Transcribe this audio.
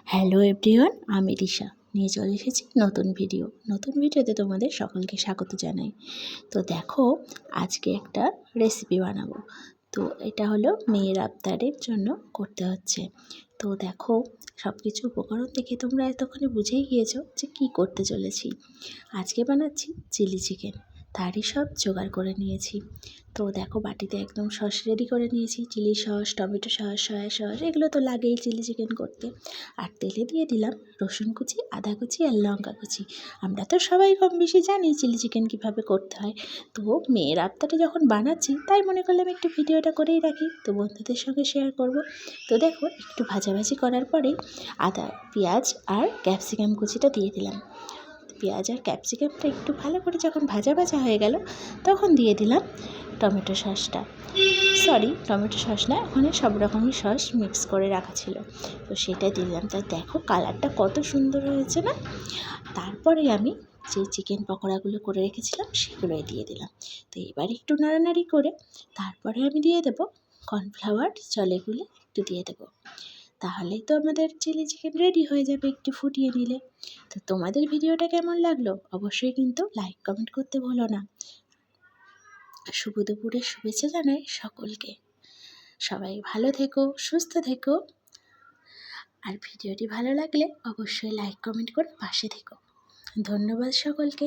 Hello everyone, আমি রিশা নিয়ে চলে এসেছি নতুন ভিডিওতে তোমাদের সকলকে স্বাগত জানাই। তো দেখো, আজকে একটা রেসিপি বানাবো। তো এটা হলো মেয়ের আবদারের জন্য করতে হচ্ছে। তো দেখো, সব কিছু উপকরণ দেখে তোমরা এতক্ষণে বুঝেই গিয়েছো যে কী করতে চলেছি। আজকে বানাচ্ছি চিলি চিকেন, তারই সব জোগাড় করে নিয়েছি। তো দেখো, বাটিতে একদম সস রেডি করে নিয়েছি, chilli sauce, tomato sauce, soya sauce, এগুলো তো লাগেই চিলি চিকেন করতে। আর তেলে দিয়ে দিলাম রসুন কুচি, আদা কুচি আর লঙ্কা কুচি। আমরা তো সবাই কম বেশি জানি চিলি চিকেন কীভাবে করতে হয়। তো মেয়ের আবদারে যখন বানাচ্ছি, তাই মনে করলাম একটু ভিডিওটা করেই রাখি, তো বন্ধুদের সঙ্গে শেয়ার করব। তো দেখো, একটু ভাজাভাজি করার পরেই আদা, পেঁয়াজ আর ক্যাপসিকাম কুচিটা দিয়ে দিলাম। পেঁয়াজ আর ক্যাপসিকামটা একটু ভালো করে যখন ভাজা হয়ে গেল, তখন দিয়ে দিলাম টমেটো সসটা। টমেটো সস না, ওখানে সব রকমের সস মিক্স করে রাখা ছিল, তো সেটা দিলাম। তা দেখো, কালারটা কত সুন্দর হয়েছে না। তারপরে আমি যে চিকেন পকোড়াগুলো করে রেখেছিলাম সেগুলোই দিয়ে দিলাম। তো এবার একটু নাড়ানাড়ি করে তারপরে আমি দিয়ে দেবো কর্নফ্লাওয়ার, জলে গুলে একটু দিয়ে দেবো। তাহলেই তো আমাদের চিলি চিকেন রেডি হয়ে যাবে একটু ফুটিয়ে নিলে। তো তোমাদের ভিডিওটা কেমন লাগলো অবশ্যই কিন্তু লাইক কমেন্ট করতে ভুলো না। শুভ দুপুরের শুভেচ্ছা জানাই সকলকে। সবাই ভালো থেকো, সুস্থ থেকো। আর ভিডিওটি ভালো লাগলে অবশ্যই লাইক কমেন্ট করে পাশে থেকো। ধন্যবাদ সকলকে।